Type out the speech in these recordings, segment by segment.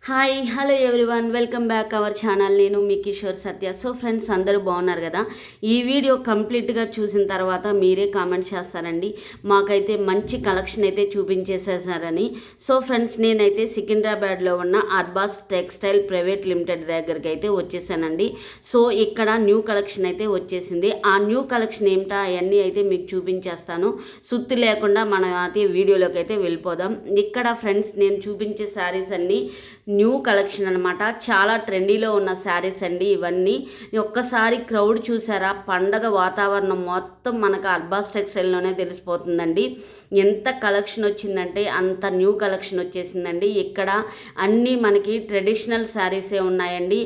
Hi hello everyone, welcome back our channel. నేను మీ కిషోర్ సత్య. So friends, అందరూ బాగున్నారు కదా. ఈ వీడియో కంప్లీట్గా చూసిన తర్వాత మీరే కామెంట్ చేస్తారండి, మాకైతే మంచి కలెక్షన్ అయితే చూపించేసేసారని. సో ఫ్రెండ్స్, నేనైతే సికింద్రాబాద్లో ఉన్న అర్బాస్ టెక్స్టైల్ ప్రైవేట్ లిమిటెడ్ దగ్గరికి అయితే వచ్చేసానండి. సో ఇక్కడ న్యూ కలెక్షన్ అయితే వచ్చేసింది. ఆ న్యూ కలెక్షన్ ఏమిటా అవన్నీ అయితే మీకు చూపించేస్తాను. సుత్తి లేకుండా మనం అయితే వీడియోలోకి అయితే వెళ్ళిపోదాం. ఇక్కడ ఫ్రెండ్స్, నేను చూపించే శారీస్ అన్నీ న్యూ కలెక్షన్ అనమాట. చాలా ట్రెండీలో ఉన్న శారీస్ అండి ఇవన్నీ. ఒక్కసారి క్రౌడ్ చూసారా, పండగ వాతావరణం మొత్తం మనకు అర్బాస్ టెక్స్టైల్లోనే తెలిసిపోతుందండి. ఎంత కలెక్షన్ వచ్చిందంటే అంత న్యూ కలెక్షన్ వచ్చేసిందండి. ఇక్కడ అన్నీ మనకి ట్రెడిషనల్ శారీసే ఉన్నాయండి.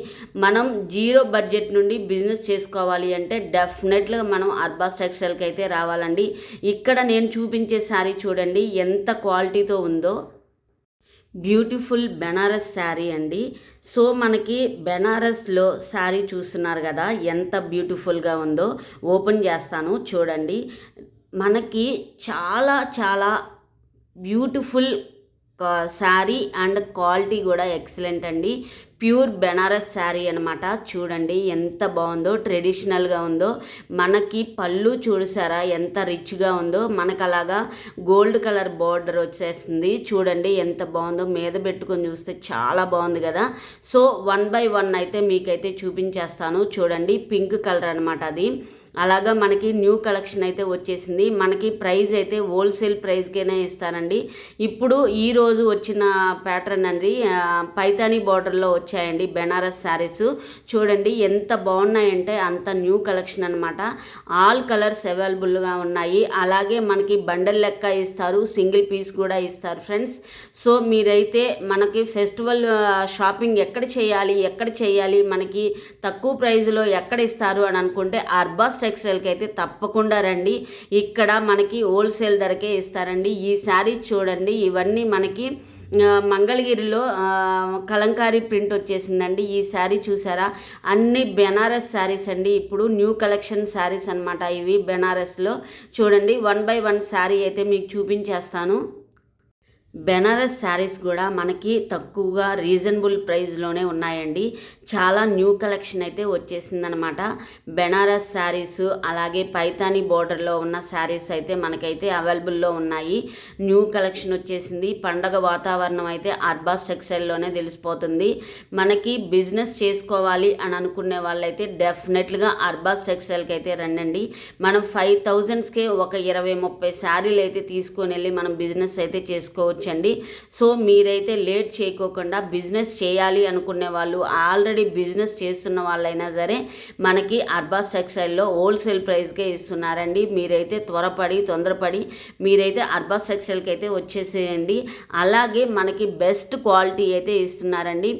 మనం జీరో బడ్జెట్ నుండి బిజినెస్ చేసుకోవాలి అంటే డెఫినెట్గా మనం అర్బాస్ టెక్స్టైల్కి అయితే రావాలండి. ఇక్కడ నేను చూపించే శారీ చూడండి ఎంత క్వాలిటీతో ఉందో. బ్యూటిఫుల్ బెనారస్ శారీ అండి. సో మనకి బెనారస్లో శారీ చూస్తున్నారు కదా, ఎంత బ్యూటిఫుల్గా ఉందో. ఓపెన్ చేస్తాను చూడండి. మనకి చాలా చాలా బ్యూటిఫుల్ శారీ అండ్ క్వాలిటీ కూడా ఎక్సలెంట్ అండి. ప్యూర్ బెనారస్ శారీ అనమాట. చూడండి ఎంత బాగుందో, ట్రెడిషనల్గా ఉందో. మనకి పళ్ళు చూసారా ఎంత రిచ్గా ఉందో. మనకు అలాగా గోల్డ్ కలర్ బార్డర్ వచ్చేస్తుంది. చూడండి ఎంత బాగుందో. మీద పెట్టుకొని చూస్తే చాలా బాగుంది కదా. సో 1 by 1 అయితే మీకైతే చూపించేస్తాను. చూడండి పింక్ కలర్ అనమాట అది. అలాగా మనకి న్యూ కలెక్షన్ అయితే వచ్చేసింది. మనకి ప్రైస్ అయితే హోల్సేల్ ప్రైస్కేనే ఇస్తానండి. ఇప్పుడు ఈరోజు వచ్చిన ప్యాటర్న్ అండి, పైతానీ బార్డర్లో వచ్చాయండి బెనారస్ శారీస్. చూడండి ఎంత బాగున్నాయంటే అంత న్యూ కలెక్షన్ అనమాట. ఆల్ కలర్స్ అవైలబుల్గా ఉన్నాయి. అలాగే మనకి బండల్ లెక్క ఇస్తారు, సింగిల్ పీస్ కూడా ఇస్తారు ఫ్రెండ్స్. సో మీరైతే మనకి ఫెస్టివల్ షాపింగ్ ఎక్కడ చేయాలి, మనకి తక్కువ ప్రైజ్లో ఎక్కడ ఇస్తారు అని అనుకుంటే అర్బాస్ టెక్స్టైల్కి అయితే తప్పకుండా రండి. ఇక్కడ మనకి హోల్సేల్ ధరకే ఇస్తారండి. ఈ శారీస్ చూడండి, ఇవన్నీ మనకి మంగళగిరిలో కలంకారీ ప్రింట్ వచ్చేసిందండి. ఈ శారీ చూసారా, అన్ని బెనారస్ శారీస్ అండి. ఇప్పుడు న్యూ కలెక్షన్ శారీస్ అనమాట ఇవి బెనారస్లో. చూడండి 1 by 1 శారీ అయితే మీకు చూపించేస్తాను. బెనారస్ శారీస్ కూడా మనకి తక్కువగా రీజనబుల్ ప్రైస్లోనే ఉన్నాయండి. చాలా న్యూ కలెక్షన్ అయితే వచ్చేసిందనమాట. బెనారస్ శారీస్ అలాగే పైతానీ బోర్డర్లో ఉన్న శారీస్ అయితే మనకైతే అవైలబుల్లో ఉన్నాయి. న్యూ కలెక్షన్ వచ్చేసింది. పండగ వాతావరణం అయితే అర్బాస్ టెక్స్టైల్లోనే తెలిసిపోతుంది. మనకి బిజినెస్ చేసుకోవాలి అని అనుకునే వాళ్ళైతే డెఫినెట్గా అర్బాస్ టెక్స్టైల్కి అయితే రండి. మనం 5000కే ఒక 20-30 శారీలు అయితే తీసుకొని వెళ్ళి మనం బిజినెస్ అయితే చేసుకోవచ్చు అండి. సో మీరైతే లేట్ చేయకోకుండా బిజినెస్ చేయాలి అనుకునే వాళ్ళు, ఆల్రెడీ బిజినెస్ చేస్తున్న వాళ్ళైనా సరే మనకి అర్బాస్ టెక్స్టైల్లో హోల్సేల్ ప్రైస్కే ఇస్తున్నారండి. మీరైతే తొందరపడి మీరైతే అర్బాస్ టెక్స్టైల్కి అయితే వచ్చేసేయండి. అలాగే మనకి బెస్ట్ క్వాలిటీ అయితే ఇస్తున్నారండి.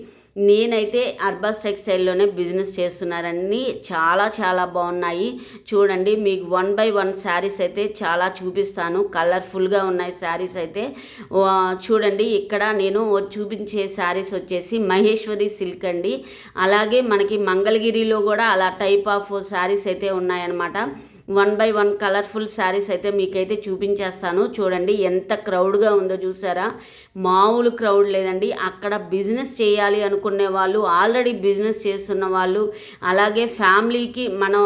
నేనైతే అర్బాస్ టెక్స్టైల్లోనే బిజినెస్ చేస్తున్నారని చాలా చాలా బాగున్నాయి. చూడండి మీకు 1 by 1 శారీస్ అయితే చాలా చూపిస్తాను. కలర్ఫుల్గా ఉన్నాయి శారీస్ అయితే. చూడండి ఇక్కడ నేను చూపించే శారీస్ వచ్చేసి మహేశ్వరి సిల్క్ అండి. అలాగే మనకి మంగళగిరిలో కూడా అలా టైప్ ఆఫ్ శారీస్ అయితే ఉన్నాయన్నమాట. 1 by 1 కలర్ఫుల్ శారీస్ అయితే మీకైతే చూపించేస్తాను. చూడండి ఎంత క్రౌడ్గా ఉందో చూసారా, మామూలు క్రౌడ్ లేదండి. అక్కడ బిజినెస్ చేయాలి అనుకునే వాళ్ళు, ఆల్రెడీ బిజినెస్ చేస్తున్న వాళ్ళు, అలాగే ఫ్యామిలీకి మనం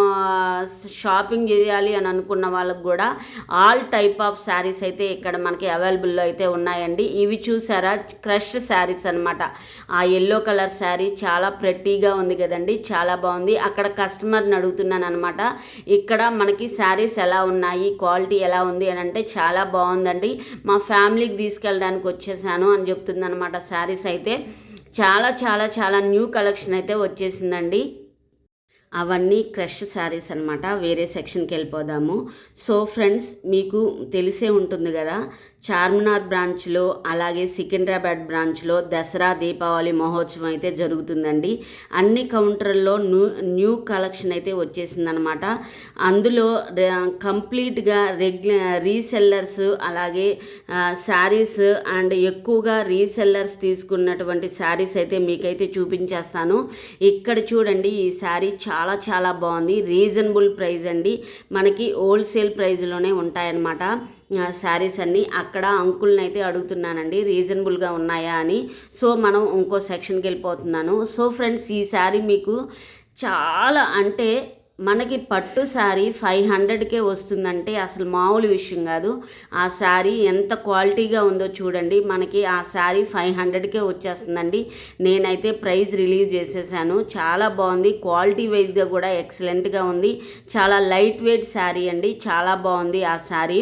షాపింగ్ చేయాలి అని అనుకున్న వాళ్ళకు కూడా ఆల్ టైప్ ఆఫ్ శారీస్ అయితే ఇక్కడ మనకి అవైలబుల్లో అయితే ఉన్నాయండి. ఇవి చూసారా క్రష్ శారీస్ అనమాట. ఆ ఎల్లో కలర్ శారీ చాలా ప్రెట్టీగా ఉంది కదండి, చాలా బాగుంది. అక్కడ కస్టమర్ని అడుగుతున్నాను అనమాట, ఇక్కడ మనకి శారీస్ ఎలా ఉన్నాయి, క్వాలిటీ ఎలా ఉంది అని అంటే చాలా బాగుందండి, మా ఫ్యామిలీకి తీసుకెళ్ళడానికి వచ్చేసాను అని చెప్తుంది అనమాట. శారీస్ అయితే చాలా చాలా చాలా న్యూ కలెక్షన్ అయితే వచ్చేసిందండి. అవన్నీ క్రష్ శారీస్ అనమాట. వేరే సెక్షన్కి వెళ్ళిపోదాము. సో ఫ్రెండ్స్, మీకు తెలిసే ఉంటుంది కదా, చార్మినార్ బ్రాంచ్లో అలాగే సికింద్రాబాద్ బ్రాంచ్లో దసరా దీపావళి మహోత్సవం అయితే జరుగుతుందండి. అన్ని కౌంటర్లో న్యూ కలెక్షన్ అయితే వచ్చేసిందనమాట. అందులో కంప్లీట్గా రీసెల్లర్స్ అలాగే శారీస్ అండ్ ఎక్కువగా రీసెల్లర్స్ తీసుకున్నటువంటి శారీస్ అయితే మీకైతే చూపించేస్తాను. ఇక్కడ చూడండి, ఈ శారీ చాలా చాలా బాగుంది. రీజనబుల్ ప్రైస్ అండి, మనకి హోల్సేల్ ప్రైస్లోనే ఉంటాయన్నమాట. శారీస్ అన్నీ. అక్కడ అంకుల్ని అయితే అడుగుతున్నానండి రీజనబుల్గా ఉన్నాయా అని. సో మనం ఇంకో సెక్షన్కి వెళ్ళిపోతున్నాను. సో ఫ్రెండ్స్, ఈ శారీ మీకు చాలా అంటే మనకి పట్టు శారీ 500కే వస్తుందంటే అసలు మామూలు విషయం కాదు. ఆ శారీ ఎంత క్వాలిటీగా ఉందో చూడండి. మనకి ఆ శారీ 500కే వచ్చేస్తుందండి. నేనైతే ప్రైస్ రిలీజ్ చేసేసాను. చాలా బాగుంది, క్వాలిటీ వైజ్గా కూడా ఎక్సలెంట్గా ఉంది. చాలా లైట్ వెయిట్ శారీ అండి, చాలా బాగుంది ఆ శారీ.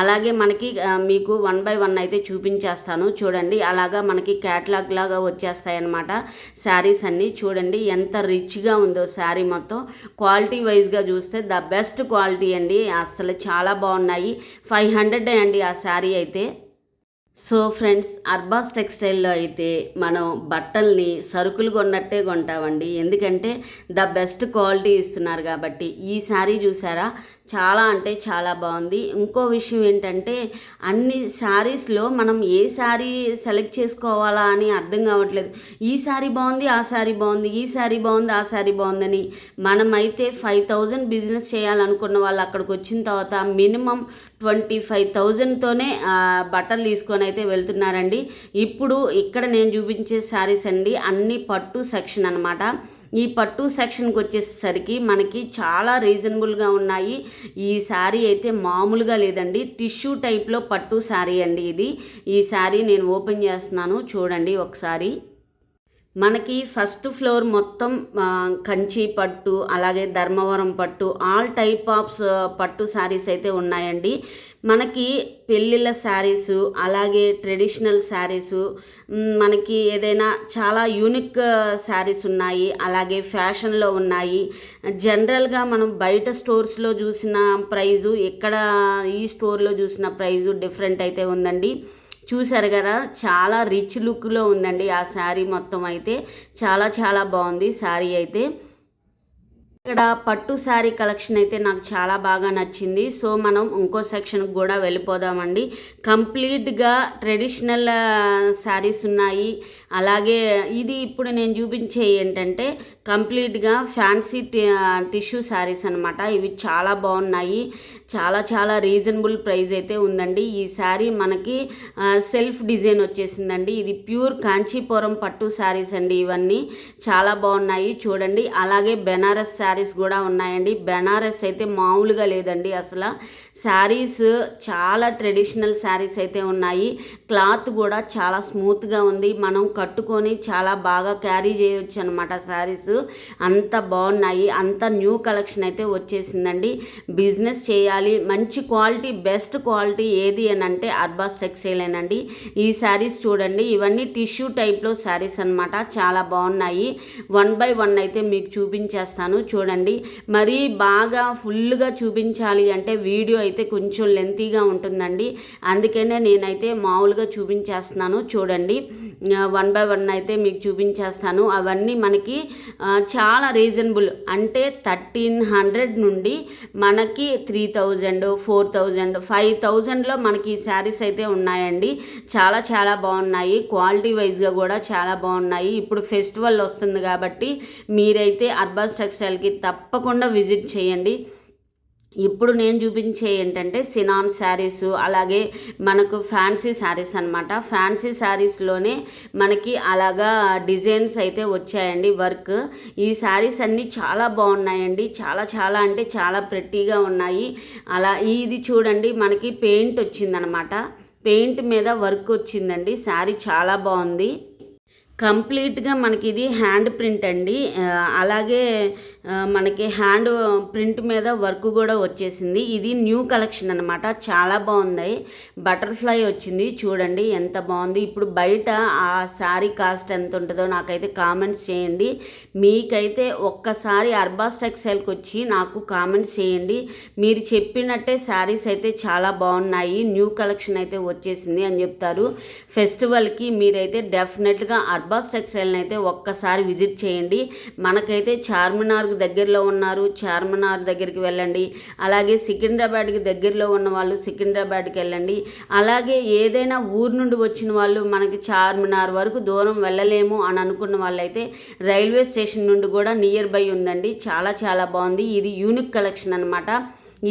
అలాగే మనకి మీకు 1 బై 1 అయితే చూపించేస్తాను చూడండి. అలాగా మనకి క్యాటలాగ్ లాగా వచ్చేస్తాయన్నమాట శారీస్ అన్నీ. చూడండి ఎంత రిచ్గా ఉందో శారీ మొత్తం. క్వాలిటీ వైజ్గా చూస్తే ద బెస్ట్ క్వాలిటీ అండి, అసలు చాలా బాగున్నాయి. 500 అండి ఆ శారీ అయితే. సో ఫ్రెండ్స్, అర్బాస్ టెక్స్టైల్లో అయితే మనం బట్టల్ని సరుకులు కొన్నట్టే కొంటామండి. ఎందుకంటే ద బెస్ట్ క్వాలిటీ ఇస్తున్నారు కాబట్టి. ఈ శారీ చూసారా, చాలా అంటే చాలా బాగుంది. ఇంకో విషయం ఏంటంటే అన్ని శారీస్లో మనం ఏ శారీ సెలెక్ట్ చేసుకోవాలా అని అర్థం కావట్లేదు. ఈ శారీ బాగుంది, ఆ శారీ బాగుంది, ఈ శారీ బాగుంది, ఆ శారీ బాగుందని. మనమైతే 5000 బిజినెస్ చేయాలనుకున్న వాళ్ళు అక్కడికి వచ్చిన తర్వాత మినిమం 25,000తోనే బట్టలు తీసుకొని అయితే వెళ్తున్నారండి. ఇప్పుడు ఇక్కడ నేను చూపించే శారీస్ అండి అన్ని పట్టు సెక్షన్ అనమాట. ఈ పట్టు సెక్షన్కి వచ్చేసరికి మనకి చాలా రీజనబుల్గా ఉన్నాయి. ఈ శారీ అయితే మామూలుగా లేదండి, టిష్యూ టైప్లో పట్టు శారీ అండి ఇది. ఈ శారీ నేను ఓపెన్ చేస్తున్నాను చూడండి ఒకసారి. మనకి ఫస్ట్ ఫ్లోర్ మొత్తం కంచి పట్టు, అలాగే ధర్మవరం పట్టు, ఆల్ టైప్ ఆఫ్ పట్టు శారీస్ అయితే ఉన్నాయండి. మనకి పెళ్ళిళ్ళ శారీసు, అలాగే ట్రెడిషనల్ శారీసు, మనకి ఏదైనా చాలా యూనిక్ శారీస్ ఉన్నాయి. అలాగే ఫ్యాషన్లో ఉన్నాయి. జనరల్గా మనం బయట స్టోర్స్లో చూసిన ప్రైజు, ఇక్కడ ఈ స్టోర్లో చూసిన ప్రైజు డిఫరెంట్ అయితే ఉందండి. చూసారు కదా, చాలా రిచ్ లుక్లో ఉందండి ఆ శారీ మొత్తం అయితే. చాలా చాలా బాగుంది శారీ అయితే. ఇక్కడ పట్టు శారీ కలెక్షన్ అయితే నాకు చాలా బాగా నచ్చింది. సో మనం ఇంకో సెక్షన్కి కూడా వెళ్ళిపోదామండి. కంప్లీట్గా ట్రెడిషనల్ శారీస్ ఉన్నాయి. అలాగే ఇది ఇప్పుడు నేను చూపించే ఏంటంటే కంప్లీట్గా ఫ్యాన్సీ టిష్యూ శారీస్ అనమాట. ఇవి చాలా బాగున్నాయి, చాలా చాలా రీజనబుల్ ప్రైస్ అయితే ఉందండి. ఈ శారీ మనకి సెల్ఫ్ డిజైన్ వచ్చేసిందండి. ఇది ప్యూర్ కాంచీపురం పట్టు శారీస్ అండి. ఇవన్నీ చాలా బాగున్నాయి చూడండి. అలాగే బెనారస్ శారీస్ కూడా ఉన్నాయండి. బెనారస్ అయితే మామూలుగా లేదండి అసలు. శారీస్ చాలా ట్రెడిషనల్ శారీస్ అయితే ఉన్నాయి. క్లాత్ కూడా చాలా స్మూత్గా ఉంది. మనం కట్టుకొని చాలా బాగా క్యారీ చేయొచ్చు అనమాట శారీస్. అంత బాగున్నాయి. అంత న్యూ కలెక్షన్ అయితే వచ్చేసిందండి. బిజినెస్ చేయాలి, మంచి క్వాలిటీ, బెస్ట్ క్వాలిటీ ఏది అని అంటే అర్బాస్ టెక్స్టైలేనండి. ఈ శారీస్ చూడండి, ఇవన్నీ టిష్యూ టైప్లో శారీస్ అనమాట. చాలా బాగున్నాయి. 1 బై 1 అయితే మీకు చూపించేస్తాను చూడండి. మరీ బాగా ఫుల్గా చూపించాలి అంటే వీడియో అయితే కొంచెం లెంతీగా ఉంటుందండి. అందుకనే నేనైతే మామూలుగా చూపించేస్తున్నాను చూడండి. 1 బై 1 అయితే మీకు చూపించేస్తాను. అవన్నీ మనకి చాలా రీజనబుల్, అంటే 1300 నుండి మనకి 3000, 4000, 5000లో మనకి ఈ శారీస్ అయితే ఉన్నాయండి. చాలా చాలా బాగున్నాయి. క్వాలిటీ వైజ్గా కూడా చాలా బాగున్నాయి. ఇప్పుడు ఫెస్టివల్ వస్తుంది కాబట్టి మీరైతే అర్బాస్ టెక్స్టైల్కి తప్పకుండా విజిట్ చేయండి. ఇప్పుడు నేను చూపించే ఏంటంటే సినాన్ శారీస్, అలాగే మనకు ఫ్యాన్సీ శారీస్ అనమాట. ఫ్యాన్సీ శారీస్లోనే మనకి అలాగా డిజైన్స్ అయితే వచ్చాయండి, వర్క్. ఈ శారీస్ అన్నీ చాలా బాగున్నాయండి. చాలా చాలా అంటే చాలా ప్రెట్టీగా ఉన్నాయి. అలా ఇది చూడండి, మనకి పెయింట్ వచ్చిందనమాట. పెయింట్ మీద వర్క్ వచ్చిందండి. శారీ చాలా బాగుంది. కంప్లీట్గా మనకి ఇది హ్యాండ్ ప్రింట్ అండి. అలాగే మనకి హ్యాండ్ ప్రింట్ మీద వర్క్ కూడా వచ్చేసింది. ఇది న్యూ కలెక్షన్ అనమాట. చాలా బాగుంది. బటర్ఫ్లై వచ్చింది చూడండి, ఎంత బాగుంది. ఇప్పుడు బయట ఆ శారీ కాస్ట్ ఎంత ఉంటుందో నాకైతే కామెంట్స్ చేయండి. మీకైతే ఒక్కసారి అర్బాస్ టెక్స్టైల్కి వచ్చి నాకు కామెంట్స్ చేయండి. మీరు చెప్పినట్టే శారీస్ అయితే చాలా బాగున్నాయి, న్యూ కలెక్షన్ అయితే వచ్చేసింది అని చెప్తారు. ఫెస్టివల్కి మీరైతే డెఫినెట్గా అర్బాస్ టెక్స్టైల్ని అయితే ఒక్కసారి విజిట్ చేయండి. మనకైతే చార్మినార్కి దగ్గరలో ఉన్నారు, చార్మినార్ దగ్గరికి వెళ్ళండి. అలాగే సికింద్రాబాద్కి దగ్గరలో ఉన్న వాళ్ళు సికింద్రాబాద్కి వెళ్ళండి. అలాగే ఏదైనా ఊరు నుండి వచ్చిన వాళ్ళు మనకి చార్మినార్ వరకు దూరం వెళ్ళలేము అని అనుకున్న వాళ్ళైతే రైల్వే స్టేషన్ నుండి కూడా నియర్ బై ఉందండి. చాలా చాలా బాగుంది. ఇది యూనిక్ కలెక్షన్ అనమాట.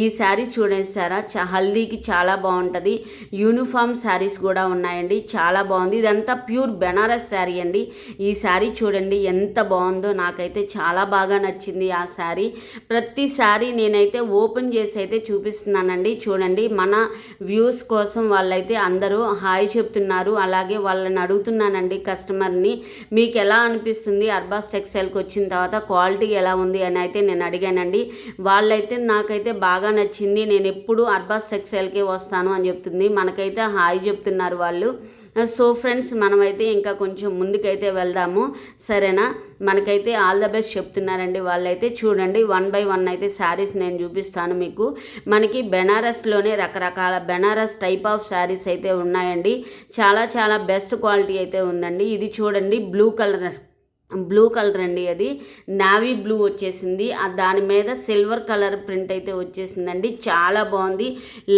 ఈ శారీ చూడండి సారా, హల్దీకి చాలా బాగుంటుంది. యూనిఫామ్ శారీస్ కూడా ఉన్నాయండి, చాలా బాగుంది. ఇదంతా ప్యూర్ బెనారస్ శారీ అండి. ఈ శారీ చూడండి ఎంత బాగుందో, నాకైతే చాలా బాగా నచ్చింది ఆ శారీ. ప్రతి శారీ నేనైతే ఓపెన్ చేసి అయితే చూపిస్తున్నానండి. చూడండి, మన వ్యూస్ కోసం వాళ్ళైతే అందరూ హాయ్ చెప్తున్నారు. అలాగే వాళ్ళని అడుగుతున్నానండి కస్టమర్ని, మీకు ఎలా అనిపిస్తుంది అర్బాస్ టెక్స్టైల్కి వచ్చిన తర్వాత క్వాలిటీ ఎలా ఉంది అని అయితే నేను అడిగానండి. వాళ్ళైతే నాకైతే బాగా నచ్చింది, నేను ఎప్పుడు అర్బాస్ టెక్స్టైల్కే వస్తాను అని చెప్తుంది. మనకైతే హాయ్ చెప్తున్నారు వాళ్ళు. సో ఫ్రెండ్స్, మనమైతే ఇంకా కొంచెం ముందుకైతే వెళ్దాము, సరేనా? మనకైతే ఆల్ ద బెస్ట్ చెప్తున్నారండి వాళ్ళైతే. చూడండి, 1 by 1 అయితే శారీస్ నేను చూపిస్తాను మీకు. మనకి బెనారస్లోనే రకరకాల బెనారస్ టైప్ ఆఫ్ శారీస్ అయితే ఉన్నాయండి. చాలా చాలా బెస్ట్ క్వాలిటీ అయితే ఉందండి. ఇది చూడండి, బ్లూ కలర్ అండి, అది నావీ బ్లూ వచ్చేసింది. దాని మీద సిల్వర్ కలర్ ప్రింట్ అయితే వచ్చేసిందండి. చాలా బాగుంది.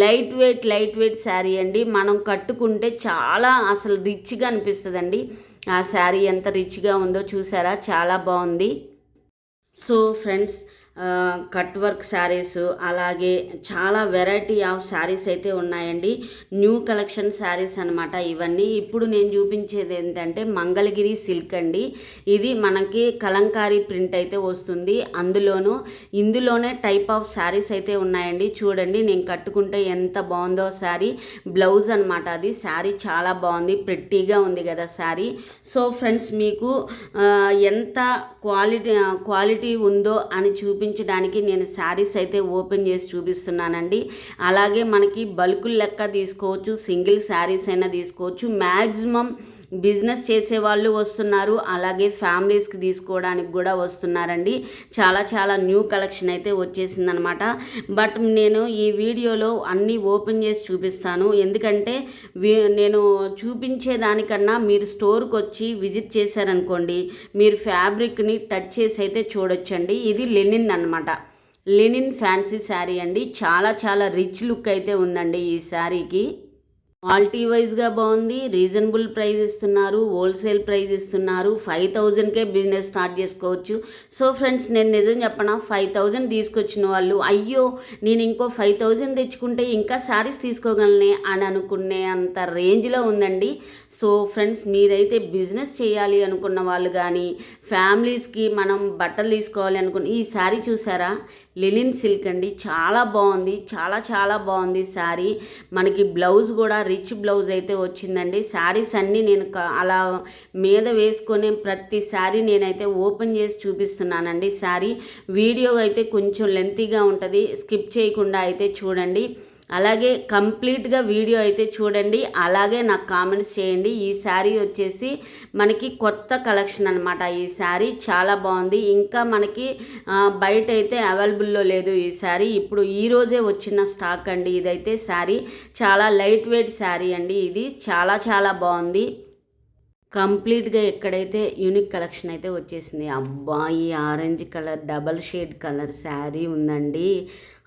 లైట్ వెయిట్ శారీ అండి. మనం కట్టుకుంటే చాలా అసలు రిచ్గా అనిపిస్తుందండి. ఆ శారీ ఎంత రిచ్గా ఉందో చూసారా, చాలా బాగుంది. So friends, cut work saris, అలాగే చాలా వెరైటీ ఆఫ్ శారీస్ అయితే ఉన్నాయండి. న్యూ కలెక్షన్ శారీస్ అనమాట ఇవన్నీ. ఇప్పుడు నేను చూపించేది ఏంటంటే మంగళగిరి సిల్క్ అండి. ఇది మనకి కలంకారీ ప్రింట్ అయితే వస్తుంది. ఇందులోనే టైప్ ఆఫ్ శారీస్ అయితే ఉన్నాయండి. చూడండి, నేను కట్టుకుంటే ఎంత బాగుందో శారీ. బ్లౌజ్ అనమాట అది. శారీ చాలా బాగుంది, ప్రెట్టీగా ఉంది కదా శారీ. సో ఫ్రెండ్స్, మీకు ఎంత క్వాలిటీ ఉందో అని చూపించడానికి నేను శారీస్ అయితే ఓపెన్ చేసి చూపిస్తున్నానండి. అలాగే మనకి బల్కుల లెక్క తీసుకోవచ్చు, సింగిల్ శారీస్ అయినా తీసుకోవచ్చు. మ్యాక్సిమం బిజినెస్ చేసేవాళ్ళు వస్తున్నారు, అలాగే ఫ్యామిలీస్కి తీసుకోవడానికి కూడా వస్తున్నారండి. చాలా చాలా న్యూ కలెక్షన్ అయితే వచ్చేసిందనమాట. బట్ నేను ఈ వీడియోలో అన్నీ ఓపెన్ చేసి చూపిస్తాను, ఎందుకంటే నేను చూపించేదానికన్నా మీరు స్టోర్కి వచ్చి విజిట్ చేశారనుకోండి, మీరు ఫ్యాబ్రిక్ని టచ్ చేసి అయితే చూడొచ్చండి. ఇది లెనిన్ అనమాట, లెనిన్ ఫ్యాన్సీ శారీ అండి. చాలా చాలా రిచ్ లుక్ అయితే ఉందండి ఈ శారీకి. క్వాలిటీ వైజ్గా బాగుంది, రీజనబుల్ ప్రైస్ ఇస్తున్నారు, హోల్సేల్ ప్రైస్ ఇస్తున్నారు. 5,000కే బిజినెస్ స్టార్ట్ చేసుకోవచ్చు. సో ఫ్రెండ్స్, నేను నిజం చెప్పనా, 5,000 తీసుకొచ్చిన వాళ్ళు అయ్యో నేను ఇంకో 5,000 తెచ్చుకుంటే ఇంకా శారీస్ తీసుకోగలనే అని అనుకునే అంత రేంజ్లో ఉందండి. సో ఫ్రెండ్స్, మీరైతే బిజినెస్ చేయాలి అనుకున్న వాళ్ళు కానీ, ఫ్యామిలీస్కి మనం బట్టలు తీసుకోవాలి అనుకున్న, ఈ శారీ చూసారా, లెనిన్ సిల్క్ అండి. చాలా బాగుంది, చాలా చాలా బాగుంది శారీ. మనకి బ్లౌజ్ కూడా రిచ్ బ్లౌజ్ అయితే వచ్చిందండి. శారీస్ అన్నీ నేను అలా మీద వేసుకొని ప్రతి శారీ నేనైతే ఓపెన్ చేసి చూపిస్తున్నానండి. శారీ వీడియో అయితే కొంచెం లెంతీగా ఉంటుంది, స్కిప్ చేయకుండా అయితే చూడండి. అలాగే కంప్లీట్గా వీడియో అయితే చూడండి, అలాగే నాకు కామెంట్స్ చేయండి. ఈ శారీ వచ్చేసి మనకి కొత్త కలెక్షన్ అనమాట. ఈ శారీ చాలా బాగుంది, ఇంకా మనకి బయట అయితే అవైలబుల్లో లేదు ఈ శారీ. ఇప్పుడు ఈరోజే వచ్చిన స్టాక్ అండి ఇదైతే. శారీ చాలా లైట్ వెయిట్ శారీ అండి, ఇది చాలా చాలా బాగుంది. కంప్లీట్గా ఎక్కడైతే యూనిక్ కలెక్షన్ అయితే వచ్చేసింది. అబ్బా, ఈ orange colour double shade colour sari ఉందండి,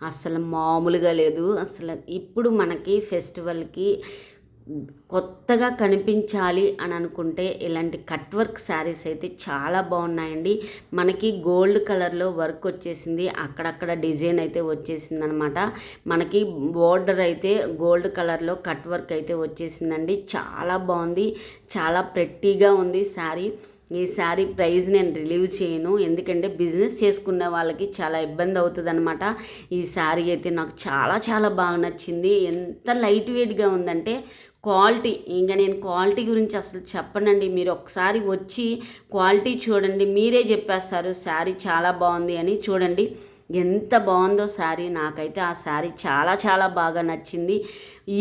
అసలు మామూలుగా లేదు. అసలు ఇప్పుడు మనకి ఫెస్టివల్కి కొత్తగా కనిపించాలి అని అనుకుంటే ఇలాంటి కట్ వర్క్ శారీస్ అయితే చాలా బాగున్నాయండి. మనకి గోల్డ్ కలర్లో వర్క్ వచ్చేసింది, అక్కడక్కడ డిజైన్ అయితే వచ్చేసింది అనమాట. మనకి బోర్డర్ అయితే గోల్డ్ కలర్లో కట్ వర్క్ అయితే వచ్చేసిందండి. చాలా బాగుంది, చాలా ప్రెట్టీగా ఉంది శారీ. ఈ శారీ ప్రైస్ నేను రిలీవ్ చేయను, ఎందుకంటే బిజినెస్ చేసుకునే వాళ్ళకి చాలా ఇబ్బంది అవుతుంది అనమాట. ఈ శారీ అయితే నాకు చాలా చాలా బాగా నచ్చింది. ఎంత లైట్ వెయిట్గా ఉందంటే క్వాలిటీ, ఇంకా నేను క్వాలిటీ గురించి అసలు చెప్పనండి. మీరు ఒకసారి వచ్చి క్వాలిటీ చూడండి, మీరే చెప్పేస్తారు శారీ చాలా బాగుంది అని. చూడండి ఎంత బాగుందో శారీ. నాకైతే ఆ శారీ చాలా చాలా బాగా నచ్చింది.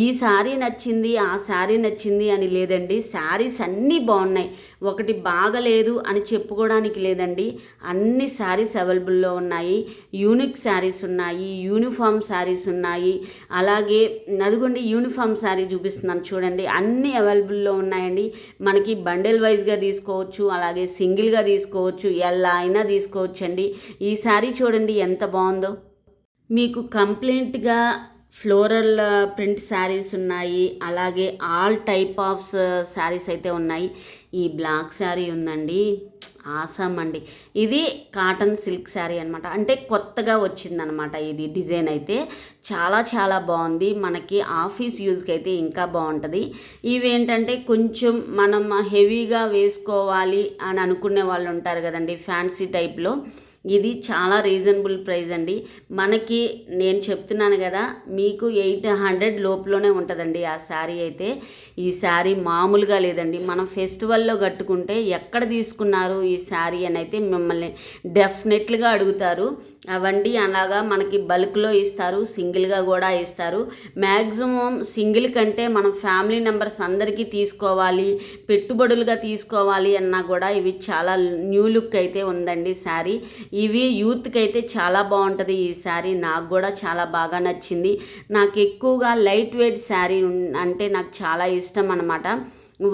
ఈ శారీ నచ్చింది, ఆ శారీ నచ్చింది అని లేదండి, శారీస్ అన్నీ బాగున్నాయి. ఒకటి బాగలేదు అని చెప్పుకోవడానికి లేదండి, అన్ని శారీస్ అవైలబుల్లో ఉన్నాయి. యూనిక్ శారీస్ ఉన్నాయి, యూనిఫామ్ శారీస్ ఉన్నాయి. అలాగే నదిగొండి యూనిఫామ్ శారీ చూపిస్తున్నాను చూడండి, అన్నీ అవైలబుల్లో ఉన్నాయండి. మనకి బండిల్ వైజ్గా తీసుకోవచ్చు, అలాగే సింగిల్గా తీసుకోవచ్చు, ఎలా అయినా తీసుకోవచ్చు అండి. ఈ శారీ చూడండి ఎంత బాగుందో. మీకు కంప్లీట్గా ఫ్లోరల్ ప్రింట్ శారీస్ ఉన్నాయి, అలాగే ఆల్ టైప్ ఆఫ్ శారీస్ అయితే ఉన్నాయి. ఈ బ్లాక్ శారీ ఉందండి, ఆసాం అండి. ఇది కాటన్ సిల్క్ శారీ అనమాట. అంటే కొత్తగా వచ్చిందనమాట ఇది డిజైన్ అయితే. చాలా చాలా బాగుంది. మనకి ఆఫీస్ యూజ్కి అయితే ఇంకా బాగుంటుంది. ఇవేంటంటే కొంచెం మనం హెవీగా వేసుకోవాలి అని అనుకునే వాళ్ళు ఉంటారు కదండి, ఫ్యాన్సీ టైప్లో. ఇది చాలా రీజనబుల్ ప్రైస్ అండి. మనకి నేను చెప్తున్నాను కదా, మీకు 800 లోపులోనే ఉంటుందండి ఆ శారీ అయితే. ఈ శారీ మామూలుగా లేదండి. మనం ఫెస్టివల్లో కట్టుకుంటే ఎక్కడ తీసుకున్నారు ఈ శారీ అని అయితే మిమ్మల్ని డెఫినెట్లుగా అడుగుతారు. అవండి అలాగా మనకి బల్క్లో ఇస్తారు, సింగిల్గా కూడా ఇస్తారు. మ్యాక్సిమం సింగిల్ కంటే మనం ఫ్యామిలీ మెంబర్స్ అందరికీ తీసుకోవాలి, పెట్టుబడులుగా తీసుకోవాలి అన్నా కూడా ఇవి చాలా న్యూ లుక్ అయితే ఉందండి శారీ. ఇవి యూత్కి అయితే చాలా బాగుంటుంది ఈ శారీ. నాకు కూడా చాలా బాగా నచ్చింది. నాకు ఎక్కువగా లైట్ వెయిట్ శారీ అంటే నాకు చాలా ఇష్టం అన్నమాట.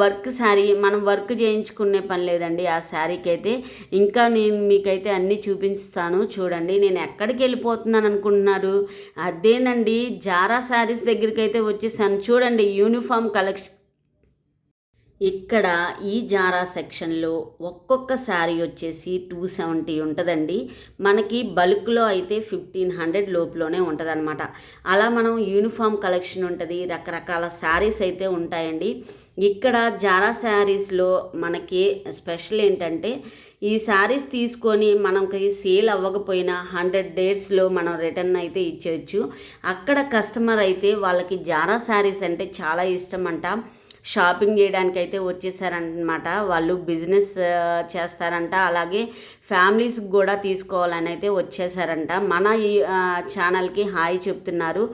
వర్క్ శారీ, మనం వర్క్ చేయించుకునే పని లేదండి ఆ శారీకి అయితే. ఇంకా నేను మీకైతే అన్నీ చూపిస్తాను చూడండి. నేను ఎక్కడికి వెళ్ళిపోతున్నాను అనుకుంటున్నారు? అదేనండి, జారా శారీస్ దగ్గరికి అయితే వచ్చేసాను. చూడండి యూనిఫామ్ కలెక్షన్. ఇక్కడ ఈ జారా సెక్షన్లో ఒక్కొక్క శారీ వచ్చేసి 270 ఉంటుందండి. మనకి బల్క్లో అయితే 1500 లోపులోనే ఉంటుంది అనమాట. అలా మనం యూనిఫామ్ కలెక్షన్ ఉంటుంది, రకరకాల శారీస్ అయితే ఉంటాయండి. ఇక్కడ జారా శారీస్లో మనకి స్పెషల్ ఏంటంటే, ఈ శారీస్ తీసుకొని మనకి సేల్ అవ్వకపోయినా 100 డేస్లో మనం రిటర్న్ అయితే ఇచ్చేయచ్చు. అక్కడ కస్టమర్ అయితే వాళ్ళకి జారా శారీస్ అంటే చాలా ఇష్టం అంట. షాపింగ్ చేయడానికి అయితే వచ్చేసారనమాట. వాళ్ళు బిజినెస్ చేస్తారంట, అలాగే ఫ్యామిలీస్కి కూడా తీసుకోవాలని అయితే వచ్చేసారంట. మన ఈ ఛానల్కి హాయ్ చెప్తున్నారు.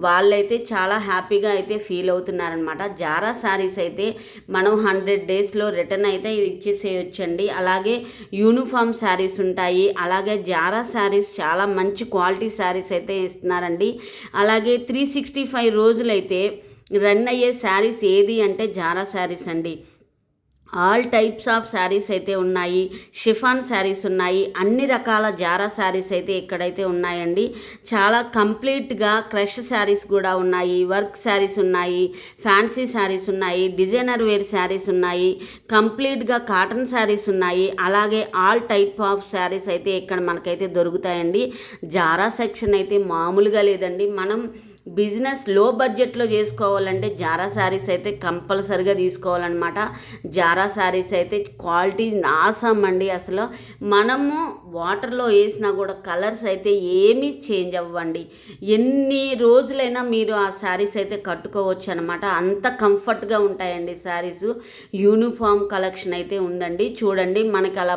వాళ్ళైతే చాలా హ్యాపీగా అయితే ఫీల్ అవుతున్నారనమాట. జారా శారీస్ అయితే మనం 100 డేస్లో రిటర్న్ అయితే ఇచ్చేసేయొచ్చండి. అలాగే యూనిఫామ్ శారీస్ ఉంటాయి. అలాగే జారా శారీస్ చాలా మంచి క్వాలిటీ శారీస్ అయితే ఇస్తున్నారండి. అలాగే 365 రోజులైతే రన్ అయ్యే శారీస్ ఏది అంటే జారా శారీస్ అండి. ఆల్ టైప్స్ ఆఫ్ శారీస్ అయితే ఉన్నాయి. షిఫాన్ శారీస్ ఉన్నాయి. అన్ని రకాల జారా శారీస్ అయితే ఇక్కడైతే ఉన్నాయండి. చాలా కంప్లీట్గా క్రష్ శారీస్ కూడా ఉన్నాయి, వర్క్ శారీస్ ఉన్నాయి, ఫ్యాన్సీ శారీస్ ఉన్నాయి, డిజైనర్ వేర్ శారీస్ ఉన్నాయి, కంప్లీట్గా కాటన్ శారీస్ ఉన్నాయి. అలాగే ఆల్ టైప్ ఆఫ్ శారీస్ అయితే ఇక్కడ మనకైతే దొరుకుతాయండి. జారా సెక్షన్ అయితే మామూలుగా లేదండి. మనం బిజినెస్ లో బడ్జెట్లో చేసుకోవాలంటే జారా శారీస్ అయితే కంపల్సరిగా తీసుకోవాలన్నమాట. జారా శారీస్ అయితే క్వాలిటీ నాసం అండి. అసలు మనము వాటర్లో వేసినా కూడా కలర్స్ అయితే ఏమీ చేంజ్ అవ్వండి. ఎన్ని రోజులైనా మీరు ఆ శారీస్ అయితే కట్టుకోవచ్చు అనమాట. అంత కంఫర్ట్గా ఉంటాయండి శారీస్. యూనిఫామ్ కలెక్షన్ అయితే ఉందండి. చూడండి మనకి అలా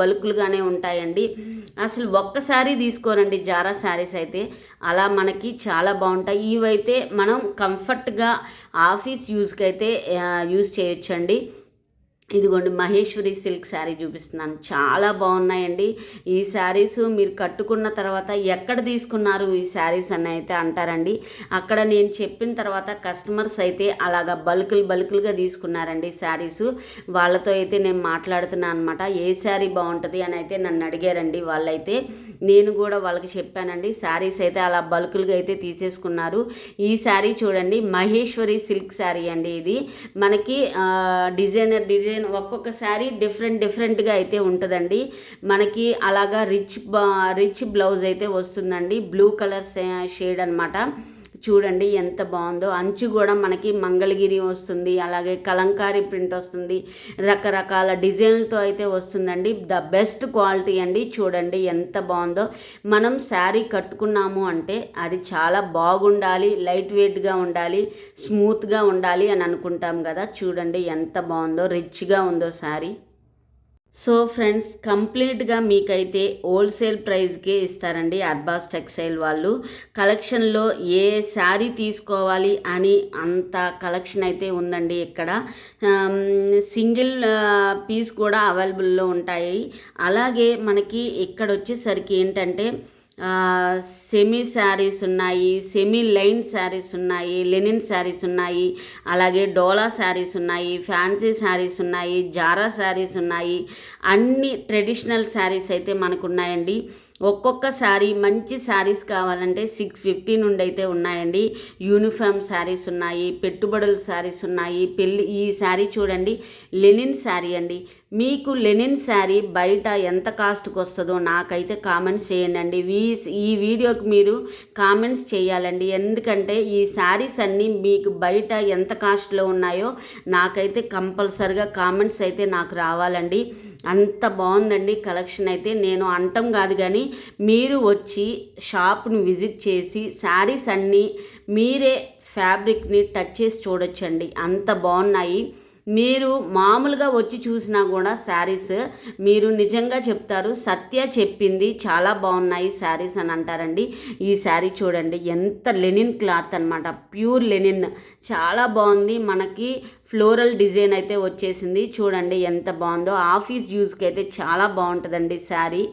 బల్కులుగానే ఉంటాయండి. అసలు ఒక్కసారి తీసుకోరండి జారా శారీస్ అయితే. అలా మనకి చాలా బాగుంటాయి. ఇవైతే మనం కంఫర్ట్గా ఆఫీస్ యూజ్కి అయితే యూజ్ చేయొచ్చండి. ఇదిగోండి మహేశ్వరి సిల్క్ శారీ చూపిస్తున్నాను. చాలా బాగున్నాయండి ఈ శారీస్. మీరు కట్టుకున్న తర్వాత ఎక్కడ తీసుకున్నారు ఈ శారీస్ అని అయితే అంటారండి. అక్కడ నేను చెప్పిన తర్వాత కస్టమర్స్ అయితే అలాగా బల్కులుగా తీసుకున్నారండి శారీస్. వాళ్ళతో అయితే నేను మాట్లాడుతున్నాను అనమాట. ఏ శారీ బాగుంటుంది అని అయితే నన్ను అడిగారండి వాళ్ళైతే. నేను కూడా వాళ్ళకి చెప్పానండి. శారీస్ అయితే అలా బల్కులుగా అయితే తీసేసుకున్నారు. ఈ శారీ చూడండి, మహేశ్వరి సిల్క్ శారీ అండి. ఇది మనకి డిజైన్ ఒక్కొక్క శారీ డిఫరెంట్గా అయితే ఉంటుందండి. మనకి అలాగా రిచ్ బ్లౌజ్ అయితే వస్తుందండి. బ్లూ కలర్ షేడ్ అనమాట. చూడండి ఎంత బాగుందో. అంచు కూడా మనకి మంగళగిరి వస్తుంది, అలాగే కలంకారీ ప్రింట్ వస్తుంది, రకరకాల డిజైన్లతో అయితే వస్తుందండి. ద బెస్ట్ క్వాలిటీ అండి. చూడండి ఎంత బాగుందో. మనం శారీ కట్టుకున్నాము అంటే అది చాలా బాగుండాలి, లైట్ వెయిట్గా ఉండాలి, స్మూత్గా ఉండాలి అని అనుకుంటాం కదా. చూడండి ఎంత బాగుందో, రిచ్గా ఉందో శారీ. సో ఫ్రెండ్స్, కంప్లీట్గా మీకైతే హోల్సేల్ ప్రైస్కే ఇస్తారండి అర్బాస్ టెక్స్టైల్ వాళ్ళు. కలెక్షన్లో ఏ శారీ తీసుకోవాలి అని అంత కలెక్షన్ అయితే ఉందండి. ఇక్కడ సింగిల్ పీస్ కూడా అవైలబుల్లో ఉంటాయి. అలాగే మనకి ఇక్కడ వచ్చేసరికి ఏంటంటే సెమీ శారీస్ ఉన్నాయి, సెమీ లైన్ శారీస్ ఉన్నాయి, లెనిన్ శారీస్ ఉన్నాయి, అలాగే డోలా శారీస్ ఉన్నాయి, ఫ్యాన్సీ శారీస్ ఉన్నాయి, జారా శారీస్ ఉన్నాయి. అన్ని ట్రెడిషనల్ శారీస్ అయితే మనకు ఉన్నాయండి. ఒక్కొక్క శారీ మంచి శారీస్ కావాలంటే 650 నుండి అయితే ఉన్నాయండి. యూనిఫామ్ శారీస్ ఉన్నాయి, పెట్టుబడుల శారీస్ ఉన్నాయి. ఈ శారీ చూడండి, లెనిన్ శారీ అండి. మీకు లెనిన్ శారీ బయట ఎంత కాస్ట్కి వస్తుందో నాకైతే కామెంట్స్ చేయండి. ఈ వీడియోకి మీరు కామెంట్స్ చేయాలండి. ఎందుకంటే ఈ శారీస్ అన్నీ మీకు బయట ఎంత కాస్ట్లో ఉన్నాయో నాకైతే కంపల్సరిగా కామెంట్స్ అయితే నాకు రావాలండి. అంత బాగుందండి కలెక్షన్ అయితే. నేను అంటం కాదు కానీ మీరు వచ్చి షాప్ని విజిట్ చేసి శారీస్ అన్నీ మీరే ఫ్యాబ్రిక్ని టచ్ చేసి చూడొచ్చండి. అంత బాగున్నాయి. మీరు మామూలుగా వచ్చి చూసినా కూడా శారీస్ మీరు నిజంగా చెప్తారు, సత్య చెప్పింది చాలా బాగున్నాయి శారీస్ అని అంటారండి. ఈ శారీ చూడండి, ఎంత లెనిన్ క్లాత్ అనమాట, ప్యూర్ లెనిన్, చాలా బాగుంది. మనకి ఫ్లోరల్ డిజైన్ అయితే వచ్చేసింది. చూడండి ఎంత బాగుందో. ఆఫీస్ యూజ్కి అయితే చాలా బాగుంటుందండి శారీ.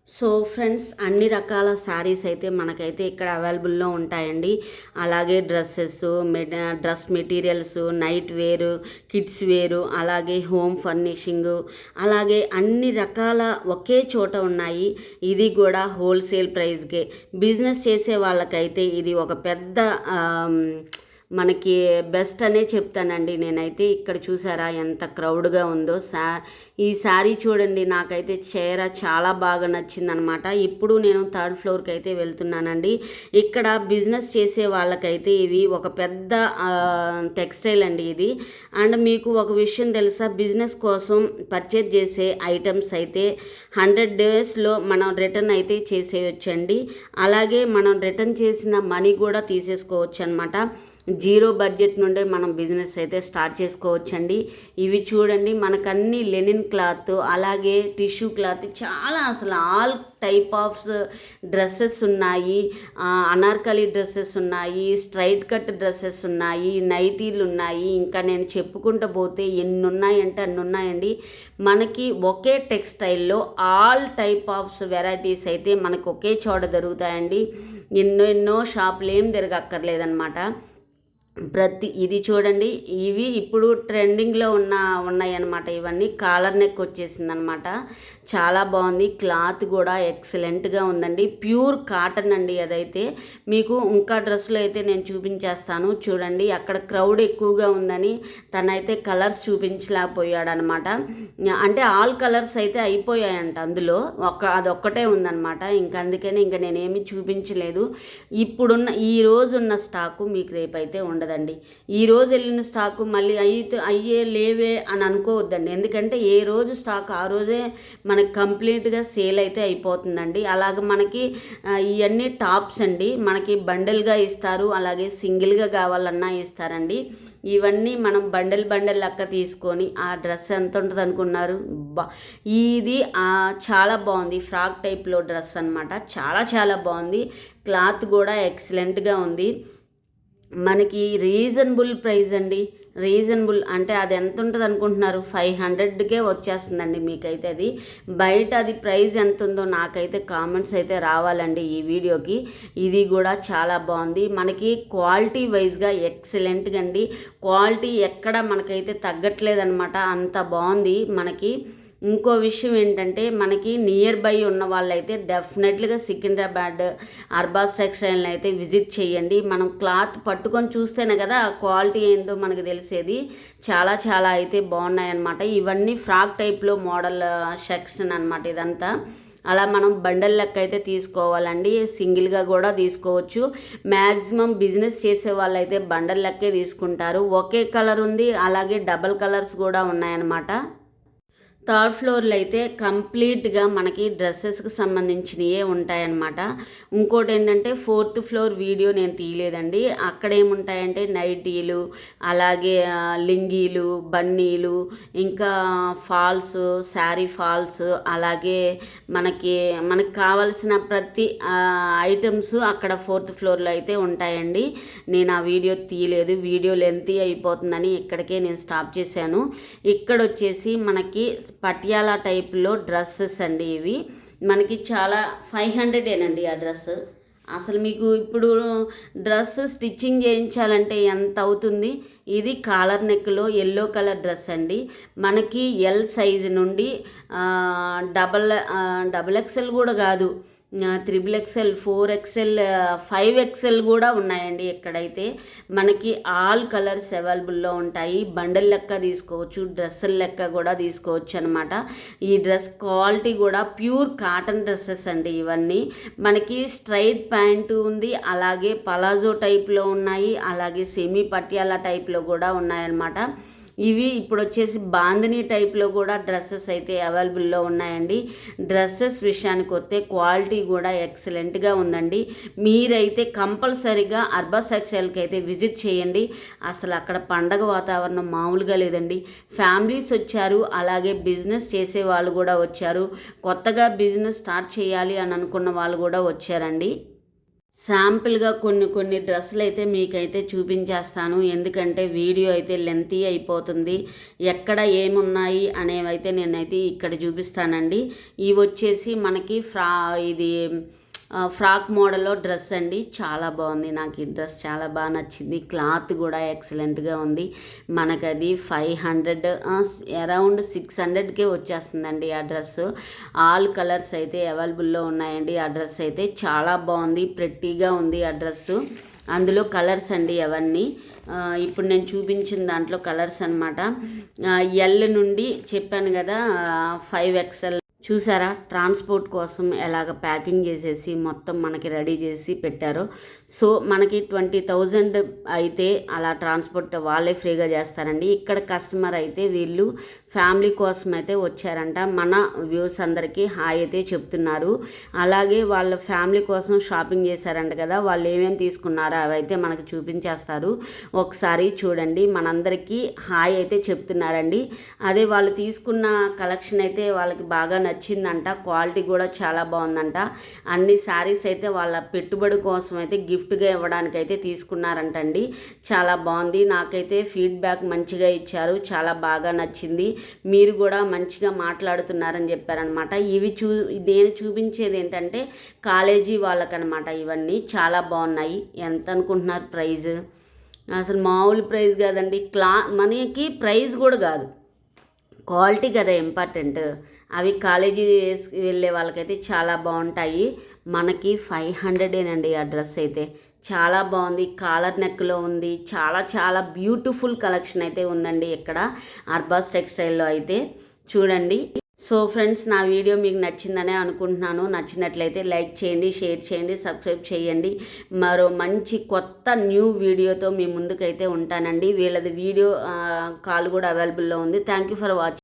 సో ఫ్రెండ్స్, అన్ని రకాల శారీస్ అయితే మనకైతే ఇక్కడ అవైలబుల్లో ఉంటాయండి. అలాగే డ్రెస్సెస్, డ్రెస్ మెటీరియల్స్, నైట్ వేరు, కిడ్స్ వేరు, అలాగే హోమ్ ఫర్నిషింగు, అలాగే అన్ని రకాల ఒకే చోట ఉన్నాయి. ఇది కూడా హోల్సేల్ ప్రైస్కే. బిజినెస్ చేసే వాళ్ళకైతే ఇది ఒక పెద్ద మనకి బెస్ట్ అనే చెప్తానండి నేనైతే. ఇక్కడ చూసారా ఎంత క్రౌడ్గా ఉందో. ఈ శారీ చూడండి, నాకైతే చీర చాలా బాగా నచ్చిందనమాట. ఇప్పుడు నేను 3rd ఫ్లోర్కి అయితే వెళ్తున్నానండి. ఇక్కడ బిజినెస్ చేసే వాళ్ళకైతే ఇవి ఒక పెద్ద టెక్స్టైల్ అండి ఇది. అండ్ మీకు ఒక విషయం తెలుసా, బిజినెస్ కోసం పర్చేజ్ చేసే ఐటమ్స్ అయితే 100 డేస్లో మనం రిటర్న్ అయితే చేసేయచ్చండి. అలాగే మనం రిటర్న్ చేసిన మనీ కూడా తీసేసుకోవచ్చు అనమాట. 0 బడ్జెట్ నుండే మనం బిజినెస్ అయితే స్టార్ట్ చేసుకోవచ్చండి. ఇవి చూడండి, మనకన్నీ లెనిన్ క్లాత్, అలాగే టిష్యూ క్లాత్, చాలా అసలు ఆల్ టైప్ ఆఫ్ డ్రెస్సెస్ ఉన్నాయి. అనార్కలి డ్రెస్సెస్ ఉన్నాయి, స్ట్రైట్ కట్ డ్రెస్సెస్ ఉన్నాయి, నైటీలు ఉన్నాయి. ఇంకా నేను చెప్పుకుంటూ పోతే ఎన్ని ఉన్నాయంటే అన్ని ఉన్నాయండి. మనకి ఒకే టెక్స్టైల్లో ఆల్ టైప్ ఆఫ్ వెరైటీస్ అయితే మనకు ఒకే చోట దొరుకుతాయండి. ఎన్నో షాపులు ఏం తిరగక్కర్లేదన్నమాట. ఇది చూడండి, ఇవి ఇప్పుడు ట్రెండింగ్లో ఉన్నాయన్నమాట. ఇవన్నీ కాలర్ నెక్ వచ్చేసిందనమాట. చాలా బాగుంది. క్లాత్ కూడా ఎక్సలెంట్గా ఉందండి. ప్యూర్ కాటన్ అండి అదైతే. మీకు ఇంకా డ్రెస్సులు అయితే నేను చూపించేస్తాను చూడండి. అక్కడ క్రౌడ్ ఎక్కువగా ఉందని తనైతే కలర్స్ చూపించలేకపోయాడనమాట. అంటే ఆల్ కలర్స్ అయితే అయిపోయాయంట, అందులో అదొక్కటే ఉందన్నమాట. అందుకని నేనేమి చూపించలేదు. ఇప్పుడున్న ఈ రోజున్న స్టాకు మీకు రేపైతే ఉండదండి. ఈ రోజు వెళ్ళిన స్టాకు మళ్ళీ అయ్యే లేవే అని అనుకోవద్దండి. ఎందుకంటే ఏ రోజు స్టాక్ ఆ రోజే మనకి కంప్లీట్గా సేల్ అయితే అయిపోతుందండి. అలాగే మనకి ఇవన్నీ టాప్స్ అండి, మనకి బండల్గా ఇస్తారు, అలాగే సింగిల్గా కావాలన్నా ఇస్తారండి. ఇవన్నీ మనం బండల్ లెక్క తీసుకొని ఆ డ్రెస్ ఎంత ఉంటుంది అనుకున్నారు. ఇది చాలా బాగుంది. ఫ్రాక్ టైప్లో డ్రెస్ అనమాట. చాలా బాగుంది. క్లాత్ కూడా ఎక్సలెంట్గా ఉంది. మనకి రీజనబుల్ ప్రైస్ అండి. రీజనబుల్ అంటే అది ఎంత ఉంటుంది అనుకుంటున్నారు, 500కే వచ్చేస్తుందండి మీకైతే. అది బయట అది ప్రైస్ ఎంత ఉందో నాకైతే కామెంట్స్ అయితే రావాలండి ఈ వీడియోకి. ఇది కూడా చాలా బాగుంది. మనకి క్వాలిటీ వైజ్గా ఎక్సలెంట్గా అండి. క్వాలిటీ ఎక్కడ మనకైతే తగ్గట్లేదనమాట, అంత బాగుంది మనకి. ఇంకో విషయం ఏంటంటే, మనకి నియర్ బై ఉన్న వాళ్ళైతే డెఫినెట్లీగా సికింద్రాబాద్ అర్బాస్ టెక్స్టైల్ని అయితే విజిట్ చేయండి. మనం క్లాత్ పట్టుకొని చూస్తేనే కదా ఆ క్వాలిటీ ఏంటో మనకు తెలిసేది. చాలా అయితే బాగున్నాయన్నమాట. ఇవన్నీ ఫ్రాక్ టైప్లో మోడల్ సెక్షన్ అనమాట ఇదంతా. అలా మనం బండల్ లెక్క అయితే తీసుకోవాలండి. సింగిల్గా కూడా తీసుకోవచ్చు. మ్యాక్సిమం బిజినెస్ చేసే వాళ్ళైతే బండల్ లెక్కే తీసుకుంటారు. ఒకే కలర్ ఉంది, అలాగే డబల్ కలర్స్ కూడా ఉన్నాయన్నమాట. 3rd ఫ్లోర్లో అయితే కంప్లీట్గా మనకి డ్రెస్సెస్కి సంబంధించినవే ఉంటాయన్నమాట. ఇంకోటి ఏంటంటే 4th ఫ్లోర్ వీడియో నేను తీయలేదండి. అక్కడ ఏముంటాయంటే నైటీలు, అలాగే లింగీలు, బన్నీలు, ఇంకా ఫాల్స్, శారీ ఫాల్స్, అలాగే మనకి కావాల్సిన ప్రతి ఐటమ్స్ అక్కడ 4th ఫ్లోర్లో అయితే ఉంటాయండి. నేను ఆ వీడియో తీయలేదు, వీడియో లెంతీ అయిపోతుందని ఇక్కడికే నేను స్టాప్ చేశాను. ఇక్కడ వచ్చేసి మనకి పటియాలా టైప్లో డ్రెస్సెస్ అండి. ఇవి మనకి చాలా 500ఏనండి ఆ డ్రెస్. అసలు మీకు ఇప్పుడు డ్రెస్ స్టిచ్చింగ్ చేయించాలంటే ఎంత అవుతుంది? ఇది కాలర్ నెక్లో ఎల్లో కలర్ డ్రెస్ అండి. మనకి ఎల్ సైజు నుండి డబల్ ఎక్సెల్ కూడా కాదు, త్రిబుల్ ఎక్సెల్, 4XL, 5XL కూడా ఉన్నాయండి. ఇక్కడైతే మనకి ఆల్ కలర్స్ అవైలబుల్లో ఉంటాయి. బండల్ లెక్క తీసుకోవచ్చు, డ్రెస్సుల లెక్క కూడా తీసుకోవచ్చు అనమాట. ఈ డ్రెస్ క్వాలిటీ కూడా ప్యూర్ కాటన్ డ్రెస్సెస్ అండి. ఇవన్నీ మనకి స్ట్రైట్ ప్యాంటు ఉంది, అలాగే పలాజో టైప్లో ఉన్నాయి, అలాగే సెమీ పటియాలా టైప్లో కూడా ఉన్నాయన్నమాట. ఇవి ఇప్పుడు వచ్చేసి బాందినీ టైప్లో కూడా డ్రెస్సెస్ అయితే అవైలబుల్లో ఉన్నాయండి. డ్రెస్సెస్ విషయానికి వస్తే క్వాలిటీ కూడా ఎక్సలెంట్గా ఉందండి. మీరైతే కంపల్సరీగా అర్బస్ టెక్స్టైల్కి అయితే విజిట్ చేయండి. అసలు అక్కడ పండగ వాతావరణం మామూలుగా లేదండి. ఫ్యామిలీస్ వచ్చారు, అలాగే బిజినెస్ చేసే వాళ్ళు కూడా వచ్చారు, కొత్తగా బిజినెస్ స్టార్ట్ చేయాలి అని అనుకున్న వాళ్ళు కూడా వచ్చారండి. శాంపుల్గా కొన్ని డ్రెస్సులు అయితే మీకైతే చూపించేస్తాను, ఎందుకంటే వీడియో అయితే లెంతీ అయిపోతుంది. ఎక్కడ ఏమున్నాయి అనేవైతే నేనైతే ఇక్కడ చూపిస్తానండి. ఇవి వచ్చేసి మనకి ఇది ఫ్రాక్ మోడల్లో డ్రెస్ అండి. చాలా బాగుంది, నాకు ఈ డ్రెస్ చాలా బాగా నచ్చింది. క్లాత్ కూడా ఎక్సలెంట్గా ఉంది. మనకు అది 500 అరౌండ్ 600కే వచ్చేస్తుందండి ఆ డ్రెస్. ఆల్ కలర్స్ అయితే అవైలబుల్లో ఉన్నాయండి. ఆ డ్రెస్ అయితే చాలా బాగుంది, ప్రెట్టీగా ఉంది ఆ డ్రెస్సు. అందులో కలర్స్ అండి అవన్నీ. ఇప్పుడు నేను చూపించిన దాంట్లో కలర్స్ అనమాట. ఎల్ నుండి చెప్పాను కదా 5XL. చూసారా, ట్రాన్స్పోర్ట్ కోసం ఎలాగ ప్యాకింగ్ చేసేసి మొత్తం మనకి రెడీ చేసి పెట్టారు. సో మనకి 20,000 అయితే అలా ట్రాన్స్పోర్ట్ వాళ్ళే ఫ్రీగా చేస్తారండి. ఇక్కడ కస్టమర్ అయితే వీళ్ళు ఫ్యామిలీ కోసం అయితే వచ్చారంట. మన వ్యూస్ అందరికీ హాయ్ అయితే చెప్తున్నారు. అలాగే వాళ్ళ ఫ్యామిలీ కోసం షాపింగ్ చేశారంట కదా, వాళ్ళు ఏమేమి తీసుకున్నారో అవైతే మనకు చూపించేస్తారు. ఒకసారి చూడండి, మనందరికీ హాయ్ అయితే చెప్తున్నారండి. అదే వాళ్ళు తీసుకున్న కలెక్షన్ అయితే వాళ్ళకి బాగా నచ్చిందంట. క్వాలిటీ కూడా చాలా బాగుందంట. అన్ని శారీస్ అయితే వాళ్ళ పెట్టుబడి కోసం అయితే గిఫ్ట్గా ఇవ్వడానికి అయితే తీసుకున్నారంటండి. చాలా బాగుంది, నాకైతే ఫీడ్బ్యాక్ మంచిగా ఇచ్చారు, చాలా బాగా నచ్చింది, మీరు కూడా మంచిగా మాట్లాడుతున్నారని చెప్పారనమాట. ఇవి నేను చూపించేది ఏంటంటే కాలేజీ వాళ్ళకనమాట. ఇవన్నీ చాలా బాగున్నాయి. ఎంత అనుకుంటున్నారు ప్రైజ్? అసలు మామూలు ప్రైజ్ కాదండి. మనకి ప్రైజ్ కూడా కాదు, క్వాలిటీ కదా ఇంపార్టెంట్. అవి కాలేజీ వెళ్ళే వాళ్ళకైతే చాలా బాగుంటాయి. మనకి 500ఏనండి ఆ డ్రెస్ అయితే. చాలా బాగుంది, కాలర్ నెక్లో ఉంది. చాలా చాలా బ్యూటిఫుల్ కలెక్షన్ అయితే ఉందండి ఇక్కడ అర్బాస్ టెక్స్టైల్లో అయితే. చూడండి. సో ఫ్రెండ్స్, నా వీడియో మీకు నచ్చిందనే అనుకుంటున్నాను. నచ్చినట్లయితే లైక్ చేయండి, షేర్ చేయండి, సబ్స్క్రైబ్ చేయండి. మరో మంచి కొత్త న్యూ వీడియోతో మీ ముందుకైతే ఉంటానండి. వీళ్ళది వీడియో కాల్ కూడా అవైలబుల్లో ఉంది. Thank you for watching.